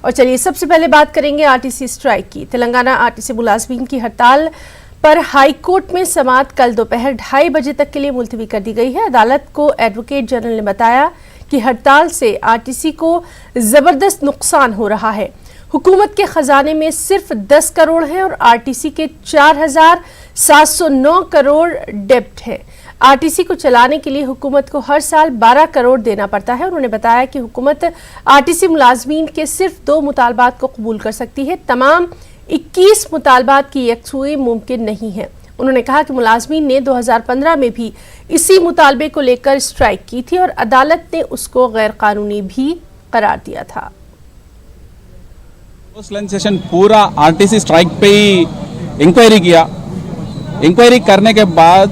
और चलिए सबसे पहले बात करेंगे आरटीसी स्ट्राइक की। तेलंगाना आरटीसी मुलाजमीन की हड़ताल पर हाईकोर्ट में समाअत कल दोपहर 2:30 बजे तक के लिए मुलतवी कर दी गई है। अदालत को एडवोकेट जनरल ने बताया कि हड़ताल से आरटीसी को जबरदस्त नुकसान हो रहा है। हुकूमत के खजाने में सिर्फ 10 करोड़ है और आरटीसी के 4,709 करोड़ डेब्ट है। आरटीसी को चलाने के लिए हुकूमत को हर साल 12 करोड़ देना पड़ता है। उन्होंने बताया कि हुकूमत आरटीसी मुलाजमीन के सिर्फ 2 मुतालबात को कबूल कर सकती है, तमाम 21 मुतालबात की यकसुई मुमकिन नहीं है। उन्होंने कहा कि मुलाजमीन ने 2015 में भी इसी मुतालबे को लेकर स्ट्राइक की थी और अदालत ने उसको गैर कानूनी भी करार दिया था। पोस्ट लंच सेशन पूरा आरटीसी स्ट्राइक पे ही इंक्वायरी किया। इंक्वायरी करने के बाद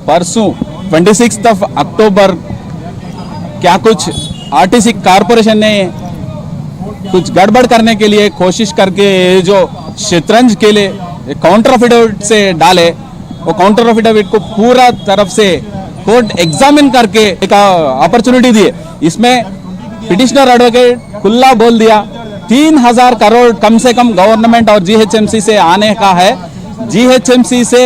परसों 26 अक्टूबर क्या कुछ आरटीसी कारपोरेशन ने कुछ गड़बड़ करने के लिए कोशिश करके जो शतरंज के लिए काउंटर अफिडेविट से डाले, वो काउंटर अफिडेविट को पूरा तरफ से कोर्ट एग्जामिन करके एक अपॉर्चुनिटी दिए। इसमें पिटिशनर एडवोकेट खुला बोल दिया 3,000 करोड़ कम से कम गवर्नमेंट और जीएचएमसी से आने का है। जीएचएमसी से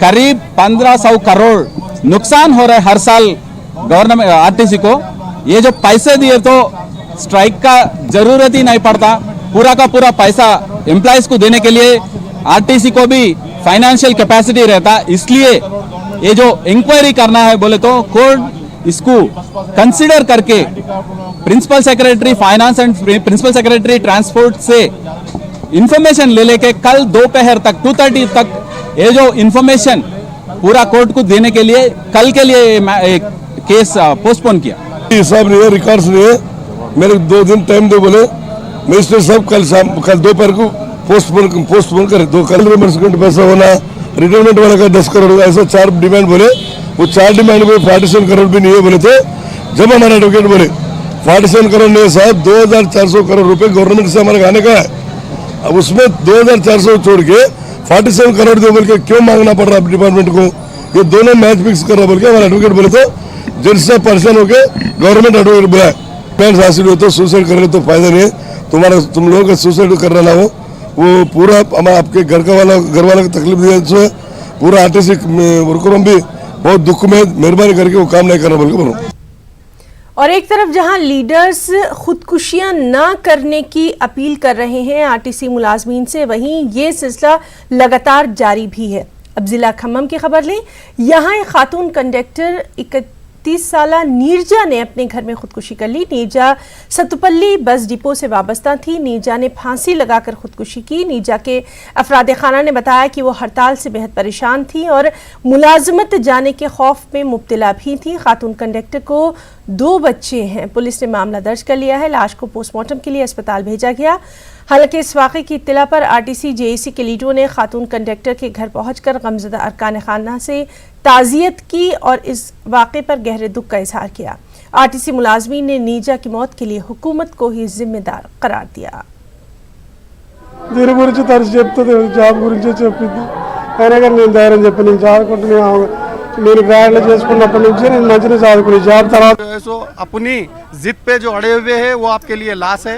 करीब 1,500 करोड़ नुकसान हो रहा है हर साल गवर्नमेंट आरटीसी को। ये जो पैसे दिए तो स्ट्राइक का जरूरत ही नहीं पड़ता, पूरा का पूरा पैसा एम्प्लॉयज को देने के लिए आरटीसी को भी फाइनेंशियल कैपेसिटी रहता। इसलिए ये जो इंक्वायरी करना है बोले तो कोर्ट इसको कंसीडर करके principal secretary finance and principal secretary transport से इंफॉर्मेशन ले लेके कल दोपहर तक 2:30 तक ये जो इंफॉर्मेशन पूरा कोर्ट को देने के लिए कल के लिए केस पोस्टपोन किया। हिसाब नहीं है, रिकॉर्ड्स नहीं है, मेरे 2 दिन टाइम दो बोले मजिस्ट्रेट साहब। कल दोपहर को पोस्टपोन करे। 2 कल रिमर्समेंट पैसा होना, रिटायरमेंट वाला का 10 करोड़, ऐसा 4 डिमांड बोले। वो 4 डिमांड में 47 करोड़ भी नहीं है बोले थे। जब हमारे एडवोकेट बोले 47 करोड़ नहीं है साहब, 2,400 करोड़ रुपए गवर्नमेंट से हमारे खाने का है। अब उसमें 2,400 छोड़ के 47 करोड़ दे बोल के क्यों मांगना पड़ रहा है डिपार्टमेंट को? ये दोनों मैच फिक्स कर रहा बोल के हमारे एडवोकेट बोले तो जज से परेशान होकर गवर्नमेंट एडवोकेट बुलाए। पेरेंट्स हासिल हो तो सुसाइड कर रहे तो फायदा नहीं है, तुम लोगों का सुसाइड कर रहा ना हो, वो पूरा हमारा आपके घर वाला को तकलीफ दिया। पूरा आरटीसी वर्करों भी बहुत दुख में मेहरबानी करके वो काम नहीं करना बोल के बोलो। और एक तरफ जहां लीडर्स खुदकुशियां ना करने की अपील कर रहे हैं आरटीसी मुलाजमीन से, वहीं ये सिलसिला लगातार जारी भी है। अब जिला खम्मम की खबर लें। यहाँ एक खातून कंडक्टर 31 साला नीरजा ने अपने घर में खुदकुशी कर ली। नीरजा सतुपल्ली बस डिपो से वाबस्ता थी। नीरजा ने फांसी लगाकर खुदकुशी की। नीरजा के अफराद खाना ने बताया कि वो हड़ताल से बेहद परेशान थी और मुलाजमत जाने के खौफ में मुब्तला भी थी। खातून कंडक्टर को 2 बच्चे हैं। पुलिस ने मामला दर्ज कर लिया है। लाश को पोस्टमार्टम के लिए अस्पताल भेजा गया। हालांकि इस वाक़े की इत्तला पर आरटीसी जेएसी के लीडरों ने खातून कंडक्टर के घर पहुंचकर गमज़दा अरकान खाना से ताज़ियत की और इस वाक़े पर गहरे दुख का इजहार किया। आरटीसी मुलाजमीन ने नीरजा की मौत के लिए हुकूमत को ही जिम्मेदार करार दिया। దీని గురించి తరచు చెప్తుంది, జాబ్ గురించి చెప్పింది। అయినా కానీ నేను ధైర్యం చెప్పి నేను చదువుకుంటున్నాను। నేను గ్రాడ్యుయేట్ చేసుకున్నప్పటి నుంచి నేను మంచిగా చదువుకుని జాబ్ తర్వాత अपनी जिद पे जो अड़े हुए हैं वो आपके लिए लाश है।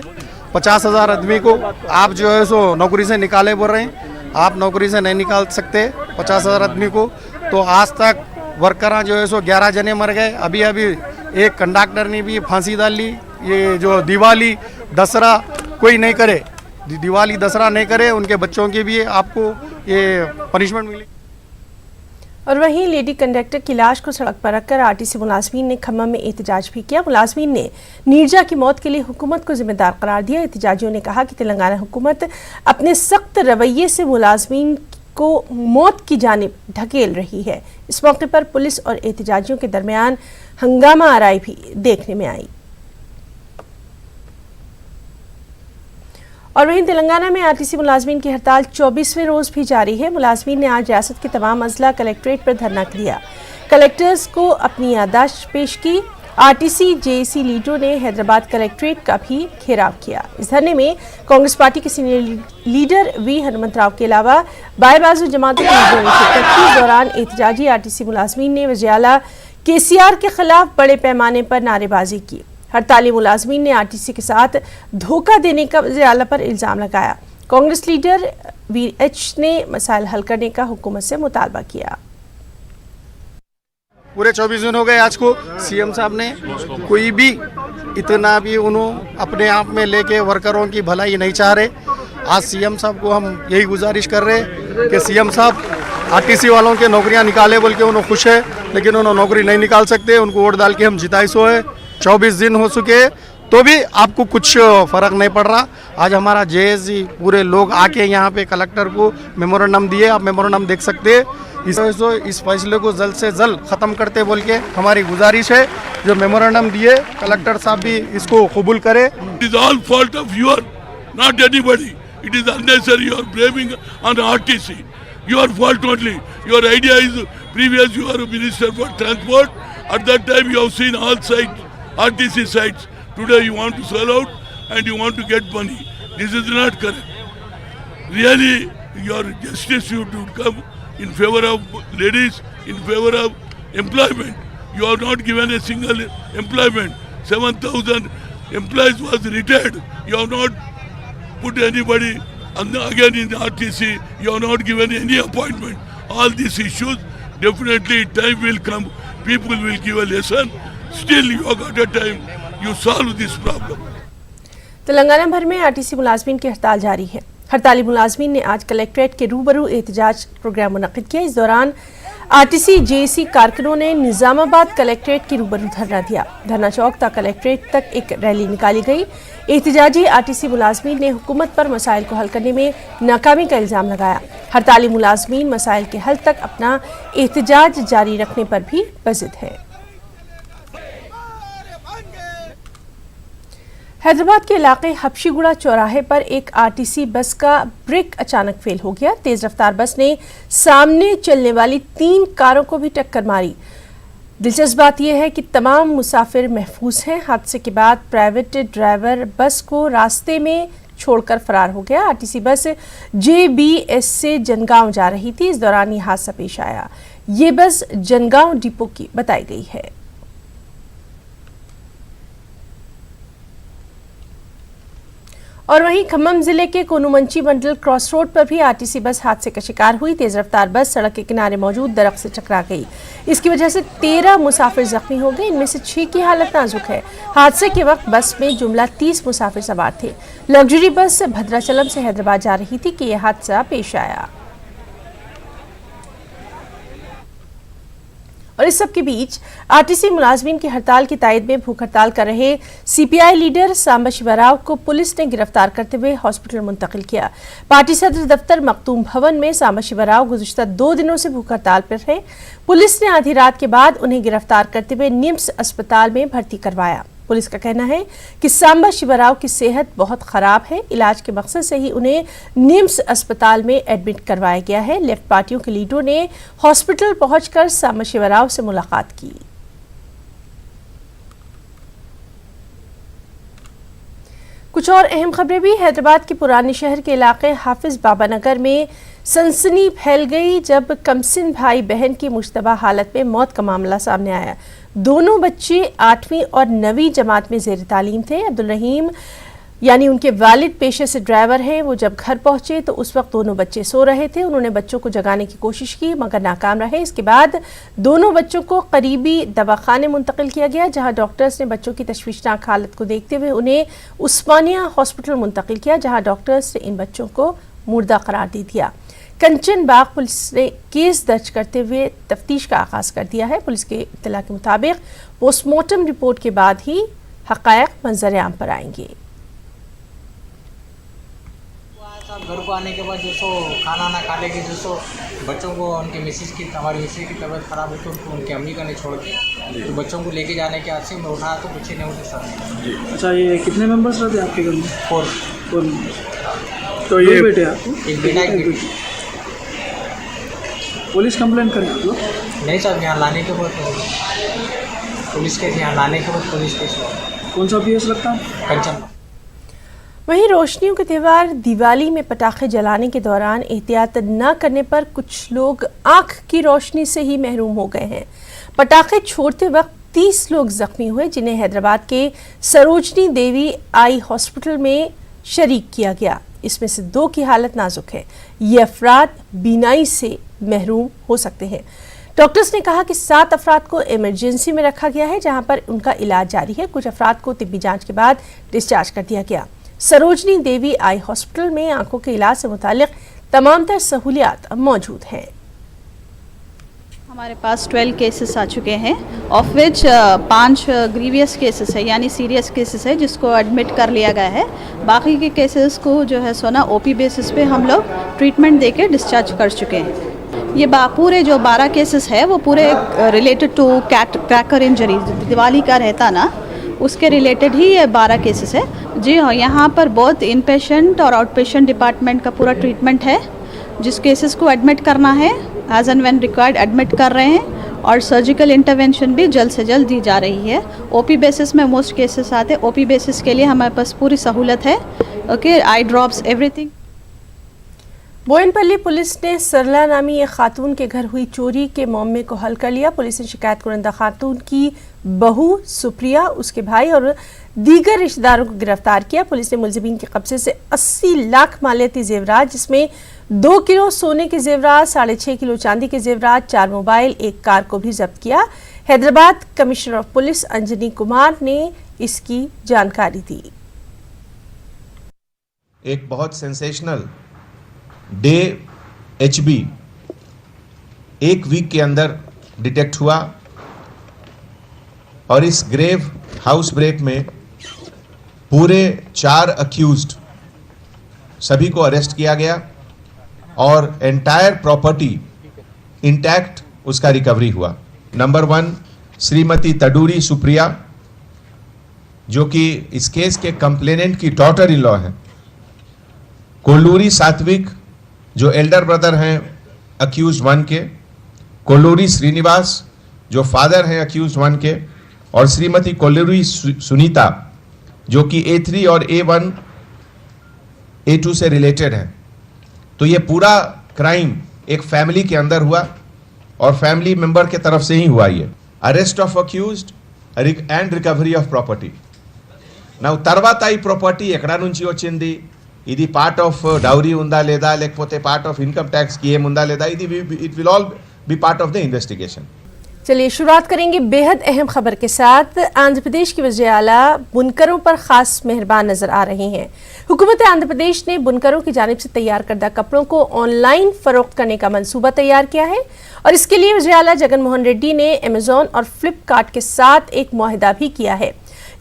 50,000 आदमी को आप जो है सो नौकरी से निकाले बोल रहे हैं। आप नौकरी से नहीं निकाल सकते 50,000 आदमी को। तो आज तक वर्कर जो है सो 11 जने मर गए। अभी एक कंडक्टर ने भी फांसी डाल ली। ये जो दिवाली दसरा कोई नहीं करे, दिवाली दसरा नहीं करे, उनके बच्चों की भी आपको ये पनिशमेंट मिली। और वहीं लेडी कंडक्टर की लाश को सड़क पर रखकर आरटीसी मुलाजमीन ने खम्मम में एहतजाज भी किया। मुलाजमीन ने नीरजा की मौत के लिए हुकूमत को जिम्मेदार करार दिया। एहतजाजियों ने कहा कि तेलंगाना हुकूमत अपने सख्त रवैये से मुलाजमीन को मौत की जानिब ढकेल रही है। इस मौके पर पुलिस और एहतजाजियों के दरमियान हंगामा आराई भी देखने में आई। और वहीं तेलंगाना में आरटीसी मुलाजमीन की हड़ताल 24वें रोज भी जारी है। मुलाजमीन ने आज रियासत के तमाम अजला कलेक्ट्रेट पर धरना दिया। कलेक्टर्स को अपनी याददाश्त पेश की। आरटीसी जेएसी लीडरों ने हैदराबाद कलेक्ट्रेट का भी घेराव किया। इस धरने में कांग्रेस पार्टी के senior leader V Hanumantha Rao के अलावा बाएं बाजू जमातों के लीडरों ने शिरकत की। इस दौरान एहतजाजी आरटीसी मुलाजमीन ने वज़ीर आला केसीआर के खिलाफ बड़े पैमाने पर नारेबाजी की। हड़ताली मुलाजमीन ने आरटीसी के साथ धोखा देने का वज़ीर आला पर इल्ज़ाम लगाया। कांग्रेस लीडर VH ने मसाइल हल करने का हुकूमत से मुतालबा किया। पूरे 24 दिन हो गए आज को, सीएम साहब ने कोई भी इतना भी उन्होंने अपने आप में लेके वर्करों की भलाई नहीं चाह रहे। आज सीएम साहब को हम यही गुजारिश कर रहे हैं कि सीएम साहब आरटीसी वालों के नौकरियां निकाले बोल के उन्होंने खुश है, लेकिन उन्होंने नौकरी नहीं निकाल सकते। उनको वोट डाल के हम जिताई सो है, 24 दिन हो चुके तो भी आपको कुछ फर्क नहीं पड़ रहा। आज हमारा JSG पूरे लोग आके यहाँ पे कलेक्टर को मेमोरेंडम दिए, आप मेमोरेंडम देख सकते हैं। इस फैसले को जल्द से जल्द ख़त्म करते बोल के हमारी गुजारिश है। जो मेमोरेंडम दिए कलेक्टर साहब भी इसको कबूल करे। It is all fault of your, not anybody. It is unnecessary. You are blaming on RTC. Your fault only. Your idea is previous you are Minister for Transport. At that time you have seen all sites, RTC sites. Today you want to sell out and you want to get money. This is not correct. Really, your justice should come in favor of ladies, in favor of employment. You have not given a single employment. 7,000 employees was retired. You have not put anybody again in RTC. You have not given any appointment. All these issues, definitely time will come. People will give a lesson. Still, you have got a time. You solve this problem. Telangana भर में RTC मुलाजमीन की हड़ताल जारी है। हड़ताली मुलाजमीन ने आज collectorate के रूबरू एहतजाज प्रोग्राम मुनक्किद किया। इस दौरान आरटीसी JSC कारकुनों ने निजामाबाद कलेक्ट्रेट के रूबरू धरना दिया। धरना चौक तक कलेक्ट्रेट तक एक रैली निकाली गई। एहतजाजी आरटीसी मुलाजमीन ने हुकूमत पर मसाइल को हल करने में नाकामी का इल्ज़ाम लगाया। हड़ताली मुलाजमीन मसाइल के हल तक अपना एहतजाज जारी रखने पर भी बज़िद है। हैदराबाद के इलाके हबशीगुड़ा चौराहे पर एक आरटीसी बस का ब्रेक अचानक फेल हो गया। तेज रफ्तार बस ने सामने चलने वाली 3 कारों को भी टक्कर मारी। दिलचस्प बात यह है कि तमाम मुसाफिर महफूज हैं। हादसे के बाद प्राइवेट ड्राइवर बस को रास्ते में छोड़कर फरार हो गया। आरटीसी बस JBS से जनगांव जा रही थी। इस दौरान यह हादसा पेश आया। ये बस जनगांव डिपो की बताई गई है। और वहीं खम्मम जिले के कोनुमंची मंडल क्रॉस रोड पर भी आरटीसी बस हादसे का शिकार हुई। तेज रफ्तार बस सड़क के किनारे मौजूद दरख्त से टकरा गई। इसकी वजह से 13 मुसाफिर जख्मी हो गए। इनमें से 6 की हालत नाजुक है। हादसे के वक्त बस में जुमला 30 मुसाफिर सवार थे। लग्जरी बस भद्राचलम से हैदराबाद जा रही थी कि यह हादसा पेश आया। और इस सब के बीच आरटीसी मुलाजमीन की हड़ताल की तायद में भूख हड़ताल कर रहे CPI लीडर सांबा शिवराव को पुलिस ने गिरफ्तार करते हुए हॉस्पिटल मुंतकिल किया। पार्टी सदर दफ्तर मखदूम भवन में सांबा शिवराव गुज़िश्ता 2 दिनों से भूख हड़ताल पर है। पुलिस ने आधी रात के बाद उन्हें गिरफ्तार करते हुए निम्स अस्पताल में भर्ती करवाया। पुलिस का कहना है कि सांबा शिवराव की सेहत बहुत खराब है। इलाज के मकसद से ही उन्हें निम्स अस्पताल में एडमिट करवाया गया है। लेफ्ट पार्टियों के लीडरों ने हॉस्पिटल पहुंचकर सांबा शिवराव से मुलाकात की। कुछ और अहम खबरें भी। हैदराबाद के पुराने शहर के इलाके हाफिज बाबा नगर में सनसनी फैल गई जब कमसिन भाई बहन की मुश्तबा हालत में मौत का मामला सामने आया। दोनों बच्चे 8वीं और 9वीं जमात में ज़ेर तालीम थे। अब्दुल रहीम यानी उनके वालिद पेशे से ड्राइवर हैं। वो जब घर पहुंचे तो उस वक्त दोनों बच्चे सो रहे थे। उन्होंने बच्चों को जगाने की कोशिश की मगर नाकाम रहे। इसके बाद दोनों बच्चों को करीबी दवाखाने मुंतकिल किया गया, जहां डॉक्टर्स ने बच्चों की तशवीशनाक हालत को देखते हुए उन्हें उस्मानिया हॉस्पिटल मुंतकिल किया, जहां डॉक्टर्स ने इन बच्चों को मुर्दा करार दे दिया। कंचन बाग पुलिस ने केस दर्ज करते हुए तफ्तीश का आगाज कर दिया है। पुलिस के इत्तला के मुताबिक पोस्टमार्टम रिपोर्ट के बाद ही हक़ायक़ मंजर आम पर आएंगे। घर को आने के बाद जो सो खाना ना खा लेके जो सो बच्चों को उनके हमारी मिसेज की तबीयत ख़राब हुई तो उनको उनके अम्मी का नहीं छोड़ के तो बच्चों को लेके जाने के आज से मैं उठाया तो बच्चे नहीं उठे सर। अच्छा, ये कितने मेंबर्स रहते हैं आपके घर में? 4। तो ये बेटे आपको? एक बेटा एक बेटी। पुलिस कंप्लेंट करें आप लोग? नहीं सर, यहाँ लाने के बाद पुलिस के यहाँ लाने के बाद पुलिस केस हुआ। कौन सा PS लगता है? कंचन। वहीं रोशनियों के त्यौहार दिवाली में पटाखे जलाने के दौरान एहतियात न करने पर कुछ लोग आंख की रोशनी से ही महरूम हो गए हैं। पटाखे छोड़ते वक्त 30 लोग जख्मी हुए, जिन्हें हैदराबाद के सरोजनी देवी आई हॉस्पिटल में शरीक किया गया। इसमें से 2 की हालत नाजुक है। ये अफराद बीनाई से महरूम हो सकते हैं। डॉक्टर्स ने कहा कि 7 अफराद को इमरजेंसी में रखा गया है, जहां पर उनका इलाज जारी है। कुछ अफराद को तिब्बी जांच के बाद डिस्चार्ज कर दिया गया। सरोजनी देवी आई हॉस्पिटल में आंखों के इलाज से मुतालिक तमाम तर सहूलियात मौजूद हैं। हमारे पास 12 केसेस आ चुके हैं, ऑफ विच 5 ग्रीवियस केसेस है, यानी सीरियस केसेस है, जिसको एडमिट कर लिया गया है। बाकी के केसेस को जो है सोना ओपी बेसिस पे हम लोग ट्रीटमेंट देके डिस्चार्ज कर चुके हैं। ये पूरे जो 12 केसेस है वो पूरे related to cracker injury, Diwali का रहता ना, उसके रिलेटेड ही ये 12 केसेस है। जी हाँ, यहाँ पर बहुत इन पेशेंट और आउट पेशेंट डिपार्टमेंट का पूरा ट्रीटमेंट है। जिस केसेस को एडमिट करना है as and when required admit कर रहे हैं, और सर्जिकल इंटरवेंशन भी जल्द से जल्द दी जा रही है। ओपी बेसिस में मोस्ट केसेस आते हैं। ओपी बेसिस के लिए हमारे पास पूरी सहूलत है। Okay, I drops everything. Bowenpally police ने सरला नामी एक खातून के घर हुई चोरी के मामले को हल कर लिया। पुलिस ने शिकायत कुरंदा खातून की बहू सुप्रिया, उसके भाई और दीगर रिश्तेदारों को गिरफ्तार किया। पुलिस ने मुलजिमीन के कब्जे से 80 लाख मालियाती जेवरात, जिसमें 2 किलो सोने के जेवरात, 6.5 किलो चांदी के जेवरात, 4 मोबाइल, 1 कार को भी जब्त किया। Hyderabad commissioner of police Anjani Kumar ने इसकी जानकारी दी। एक बहुत सेंसेशनल डे HB 1 वीक के अंदर डिटेक्ट हुआ, और इस ग्रेव हाउस ब्रेक में पूरे 4 अक्यूज्ड सभी को अरेस्ट किया गया, और एंटायर प्रॉपर्टी इंटैक्ट उसका रिकवरी हुआ। नंबर 1 श्रीमती तडूरी सुप्रिया, जो कि इस केस के कंप्लेनेंट की डॉटर इन लॉ है। कोल्लूरी सात्विक, जो एल्डर ब्रदर हैं अक्यूज 1 के। कोल्लूरी श्रीनिवास, जो फादर हैं अक्यूज 1 के। और श्रीमती कोल्लूरी सुनीता, जो कि A3 और A1 A2 से रिलेटेड है। तो ये पूरा क्राइम एक फैमिली के अंदर हुआ, और फैमिली मेंबर के तरफ से ही हुआ। ये arrest of accused and recovery of property. Now తర్వాత ఈ ప్రాపర్టీ ఎక్కడ నుంచి వచ్చింది, ఇది పార్ట్ ఆఫ్ డౌరీ ఉందా లేదా, లేకపోతే part of income tax scheme ఉందా లేదా, ఇది it will all be part of the investigation. चलिए शुरुआत करेंगे बेहद अहम खबर के साथ। आंध्र प्रदेश की वज़ीर आला बुनकरों पर खास मेहरबान नजर आ रही हैं। हुकूमत आंध्र प्रदेश ने बुनकरों की जानिब से तैयार करदा कपड़ों को ऑनलाइन फरोख्त करने का मंसूबा तैयार किया है, और इसके लिए वज़ीर आला जगन मोहन रेड्डी ने अमेजॉन और फ्लिपकार्ट के साथ एक मुआहिदा भी किया है।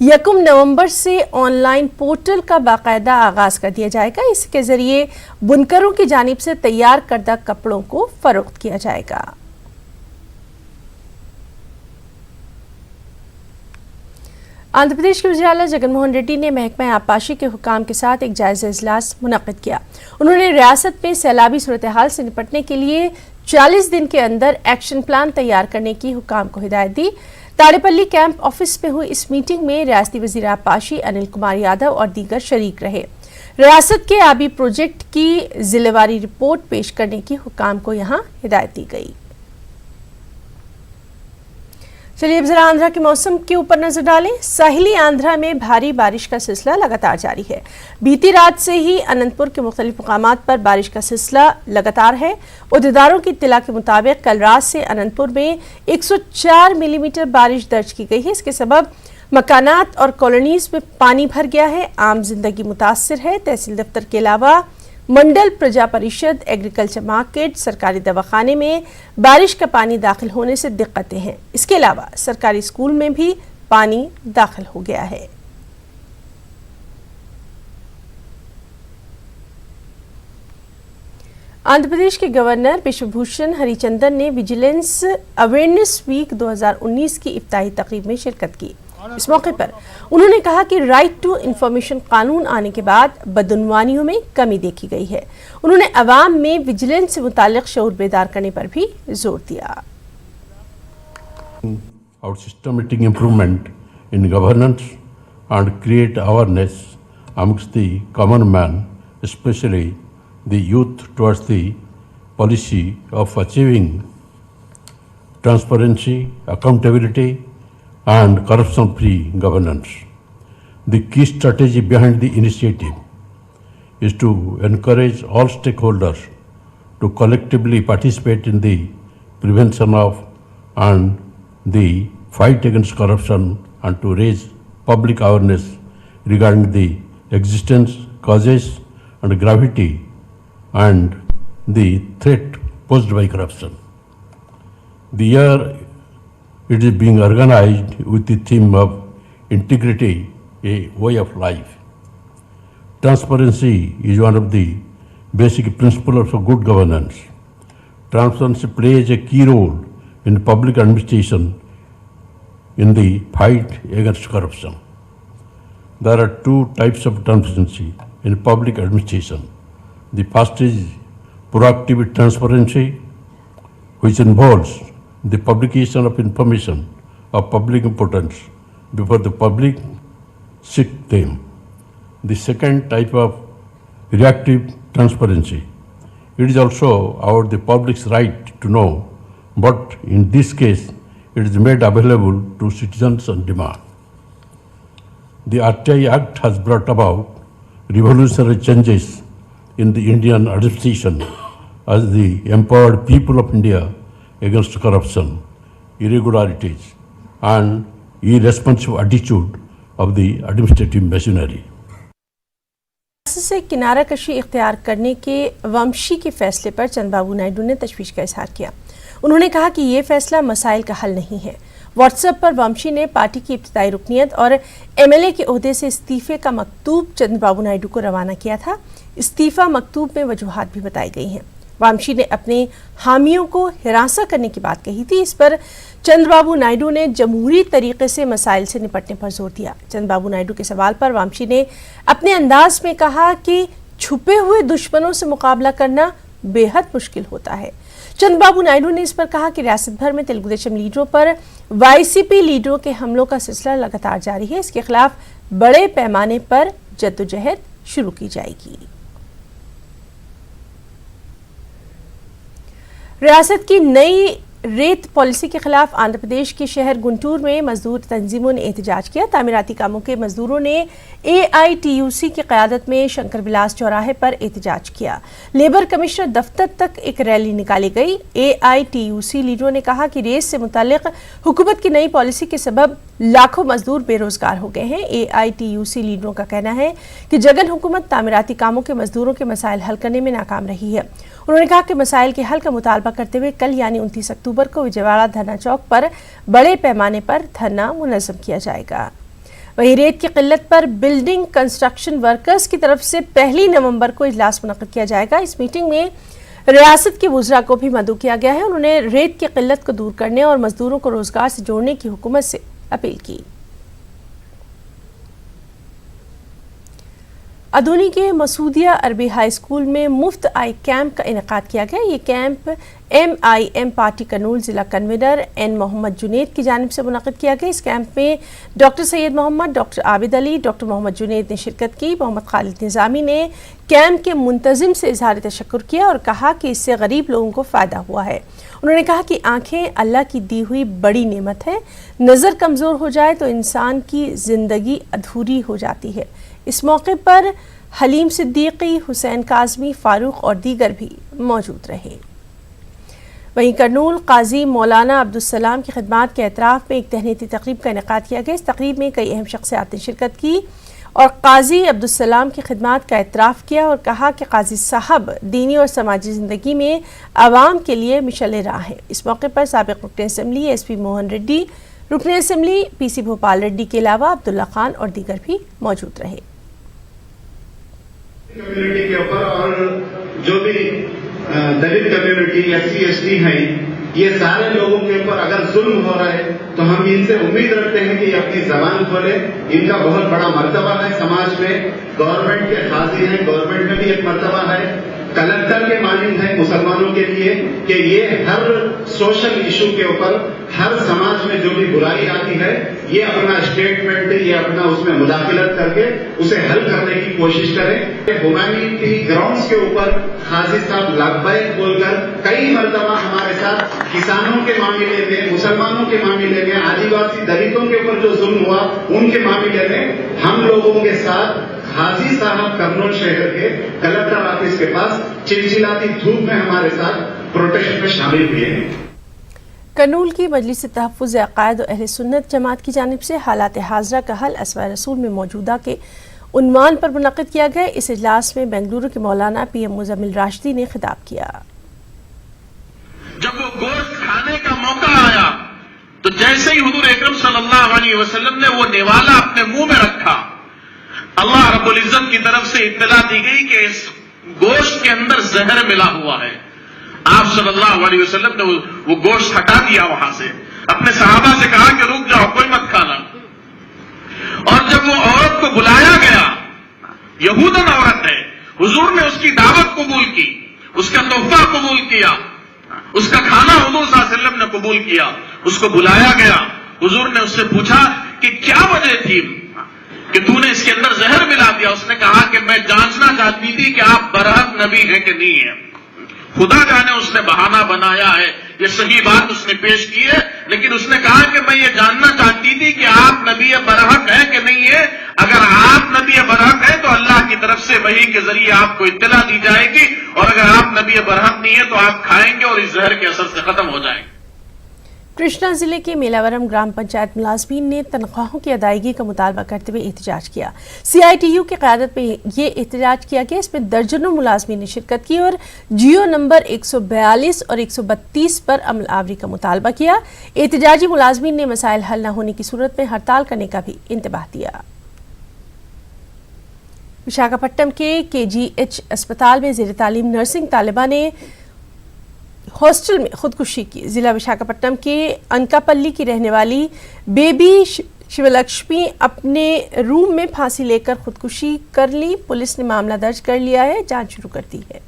1 नवंबर से ऑनलाइन पोर्टल का बाकायदा आगाज कर दिया जाएगा। इसके जरिए बुनकरों की जानिब से तैयार करदा कपड़ों को फरोख्त किया जाएगा। आंध्र प्रदेश के वज़ीर आला जगन मोहन रेड्डी ने महकमा आबपाशी के हुकाम के साथ एक जायजा इजलास मुनक़्क़िद किया। उन्होंने रियासत में सैलाबी सूरत हाल से निपटने के लिए 40 दिन के अंदर एक्शन प्लान तैयार करने की हुकाम को हिदायत दी। ताड़ेपल्ली कैंप ऑफिस में हुई इस मीटिंग में रियासती वज़ीर आबपाशी अनिल कुमार यादव और दीगर शरीक रहे। रियासत के आबी प्रोजेक्ट की जिलेवारी रिपोर्ट पेश करने की हुकाम को यहाँ हिदायत दी गई। चलिए अब जरा आंध्रा के मौसम के ऊपर नजर डालें। साहिली आंध्रा में भारी बारिश का सिलसिला लगातार जारी है। बीती रात से ही अनंतपुर के मुख्तलिफ मकामात पर बारिश का सिलसिला लगातार है। उहदेदारों की इत्तला के मुताबिक कल रात से अनंतपुर में 104 मिलीमीटर बारिश दर्ज की गई है। इसके सबब मकानात और कॉलोनीज में पानी भर गया है। आम जिंदगी मुतासर है। तहसील दफ्तर के अलावा मंडल प्रजा परिषद, एग्रीकल्चर मार्केट, सरकारी दवाखाने में बारिश का पानी दाखिल होने से दिक्कतें हैं। इसके अलावा सरकारी स्कूल में भी पानी दाखिल हो गया है। आंध्र प्रदेश के गवर्नर बिश्वभूषण हरिचंदन ने विजिलेंस अवेयरनेस वीक 2019 की इफ्ताही तकरीब में शिरकत की। इस मौके पर उन्होंने कहा कि राइट टू इंफॉर्मेशन कानून आने के बाद बदउनवानियों में कमी देखी गई है। उन्होंने अवाम में विजिलेंस से मुताल्लिक शऊर बेदार करने पर भी जोर दिया। Our systematic improvement in governance and create awareness amongst the common man, especially the youth, towards the policy of achieving transparency, accountability, and corruption-free governance. The key strategy behind the initiative is to encourage all stakeholders to collectively participate in the prevention of and the fight against corruption and to raise public awareness regarding the existence, causes and gravity and the threat posed by corruption. The year it is being organized with the theme of integrity, a way of life. Transparency is one of the basic principles of good governance. Transparency plays a key role in public administration in the fight against corruption. There are two types of transparency in public administration. The first is proactive transparency, which involves the publication of information of public importance before the public seek them. The second type of reactive transparency. It is also about the public's right to know, but in this case, it is made available to citizens on demand. The RTI Act has brought about revolutionary changes in the Indian administration as the empowered people of India against corruption, irregularities, and irresponsible attitude of the administrative machinery. से किनारा कशी इख्तियार करने के वंशी के फैसले पर चंद्रबाबू नायडू ने तशवीश का इजहार किया। उन्होंने कहा कि ये फैसला मसाइल का हल नहीं है। व्हाट्सएप पर वंशी ने पार्टी की इब्तिदाई रुकनियत और एमएलए के ओहदे से इस्तीफे का मकतूब चंद्रबाबू नायडू को रवाना किया था। इस्तीफा मकतूब में वजूहात भी बताई गई हैं। वामशी ने अपने हामियों को हिरासा करने की बात कही थी। इस पर चंद्रबाबू नायडू ने जमहूरी तरीके से मसाइल से निपटने पर जोर दिया। चंद्रबाबू नायडू के सवाल पर वामशी ने अपने अंदाज में कहा कि छुपे हुए दुश्मनों से मुकाबला करना बेहद मुश्किल होता है। चंद्रबाबू नायडू ने इस पर कहा कि रियासत भर में तेलुगु देशम लीडरों पर वाईसीपी लीडरों के हमलों का सिलसिला लगातार जारी है। इसके खिलाफ बड़े पैमाने पर जद्दोजहद शुरू की जाएगी। रियासत की नई रेत पॉलिसी के खिलाफ आंध्र प्रदेश के शहर गुंटूर में मजदूर तंजीमों ने एहतजाज किया। तामीराती कामों के मजदूरों ने AITUC की क़यादत में शंकर विलास चौराहे पर एहतजाज किया। लेबर कमिश्नर दफ्तर तक एक रैली निकाली गई। AITUC लीडरों ने कहा कि रेत से मुतालिक हुकूमत की नई पॉलिसी के सबब लाखों मजदूर बेरोजगार हो गए हैं। AITUC लीडरों का कहना है कि जगन हुकूमत तामीराती कामों के मजदूरों के मसाइल हल करने में नाकाम रही है। उन्होंने कहा कि मसाइल के हल का मुतालबा करते हुए कल यानी 29 अक्टूबर को विजयवाड़ा धरना चौक पर बड़े पैमाने पर धरना मुनज़्ज़म किया जाएगा। वहीं रेत की किल्लत पर बिल्डिंग कंस्ट्रक्शन वर्कर्स की तरफ से 1 नवंबर को इजलास मुनक़्क़िद किया जाएगा। इस मीटिंग में रियासत के वुज़रा को भी मदऊ किया गया है। उन्होंने रेत की किल्लत को दूर करने और मजदूरों को रोजगार से जोड़ने की हुकूमत से अपील की। अदूनी के मसूदिया अरबी हाई स्कूल में मुफ्त आई कैंप का इनेकाद किया गया। ये कैंप MIM पार्टी कर्नूल ज़िला कन्वीनर N मोहम्मद जुनेद की जानिब से मुनक़्क़िद किया गया। इस कैंप में doctor Syed Mohammad, doctor Abid Ali, doctor Mohammad Junaid ने शिरकत की। मोहम्मद खालिद निज़ामी ने कैंप के मुंतज़िम से इज़हार तशक्कुर किया और कहा कि इससे गरीब लोगों को फ़ायदा हुआ है। उन्होंने कहा कि आँखें अल्लाह की दी हुई बड़ी नेमत है। नज़र कमज़ोर हो जाए तो इंसान की ज़िंदगी अधूरी हो जाती है। इस मौके पर हलीम सिद्दीकी, हुसैन काज़मी, फ़ारूक और दीगर भी मौजूद रहे। वहीं कर्नूल काजी मौलाना अब्दुस्सलाम की खिदमात के एतराफ़ में एक तहनीती तकरीब का इनेकाद किया गया। इस तकरीब में कई अहम शख्सियात ने शिरकत की और काजी अब्दुस्सलाम की खिदमात का एतराफ़ किया और कहा कि काजी साहब दीनी और समाजी ज़िंदगी में आवाम के लिए मिशल राह हैं। इस मौके पर साबिक़ रुकन असम्बली SP मोहन रेड्डी, रुकन असम्बली PC भोपाल रेड्डी के अलावा अब्दुल्ला खान और दीगर भी मौजूद रहे। कम्युनिटी के ऊपर और जो भी दलित कम्युनिटी SC ST है, ये सारे लोगों के ऊपर अगर जुल्म हो रहा है तो हम इनसे उम्मीद रखते हैं कि अपनी जबान खोले। इनका बहुत बड़ा मर्तबा है समाज में। गवर्नमेंट के काजी हैं, गवर्नमेंट में भी एक मर्तबा है। कलेक्टर के मानिंद है मुसलमानों के लिए कि ये हर सोशल इशू के ऊपर हर समाज में जो भी बुराई आती है ये अपना स्टेटमेंट ये अपना उसमें मुदाखलत करके उसे हल करने की कोशिश करें। हुमैनिटी ग्राउंड्स के ऊपर हाजी साहब लब्बैक बोलकर कई मर्तबा हमारे साथ किसानों के मामले में, मुसलमानों के मामले में, आदिवासी दलितों के ऊपर जो जुल्म हुआ उनके मामले में हम लोगों के साथ हाजी साहब कर्नूल शहर के कलेक्टर ऑफिस के पास चिलचिलाती धूप में हमारे साथ प्रोटेस्ट में शामिल हुए हैं। कर्नूल की मजलिस तहफ़्फ़ुज़ अक़ायद और अहले सुन्नत जमात की जानिब से हालात हाज़रा का हल असवा रसूल में मौजूदा के उन्वान पर मुनक़िद किया गया। इस इजलास में बेंगलुरु के मौलाना PM मुज़म्मिल राशिदी ने खिताब किया। जब वो गोश्त खाने का मौका आया तो जैसे ही हुजूर अकरम सल्लल्लाहु अलैहि वसल्लम ने वो निवाला अपने मुंह में रखा, अल्लाह रब्बुल इज्जत की तरफ से इत्तला दी गई कि इस गोश्त के अंदर जहर मिला हुआ है। आप सल्लल्लाहु अलैहि वसल्लम ने वो गोश्त हटा दिया वहां से, अपने सहाबा से कहा कि रुक जाओ, कोई मत खाना। और जब वो औरत को बुलाया गया, यहूदन औरत है, हुजूर ने उसकी दावत कबूल की, उसका तोहफा कबूल किया, उसका खाना हुजूर सल्लल्लाहु अलैहि वसल्लम ने कबूल किया। उसको बुलाया गया, हुजूर ने उससे पूछा कि क्या वजह थी कि तूने इसके अंदर जहर मिला दिया। उसने कहा कि मैं जांचना चाहती थी कि आप बरहक नबी है कि नहीं है। खुदा जाने उसने बहाना बनाया है, ये सही बात उसने पेश की है, लेकिन उसने कहा कि मैं ये जानना चाहती थी कि आप नबी बरहक है कि नहीं है। अगर आप नबी बरहक है तो अल्लाह की तरफ से वही के जरिए आपको इत्तला दी जाएगी, और अगर आप नबी बरहक नहीं है तो आप खाएंगे और इस जहर के असर से खत्म हो जाएंगे। कृष्णा जिले के मेलावरम ग्राम पंचायत मुलाजमीन ने तनख्वाहों की अदायगी का मुतालबा करते हुए एहतजाज किया। CITU की क़यादत में ये एहतजाज किया गया। इसमें दर्जनों मुलाजमीन ने शिरकत की और जियो नंबर 142 और 132 पर अमल आवरी का मुतालबा किया। एहतजाजी मुलाजमीन ने मसाइल हल न होने की सूरत में हड़ताल करने का भी इंतबाह दिया। विशाखापट्टनम के KGH अस्पताल में ज़ेर तालीम नर्सिंग तालिबा ने हॉस्टल में खुदकुशी की। जिला विशाखापट्टनम के अनकापल्ली की रहने वाली बेबी शिवलक्ष्मी अपने रूम में फांसी लेकर खुदकुशी कर ली। पुलिस ने मामला दर्ज कर लिया है, जांच शुरू कर दी है।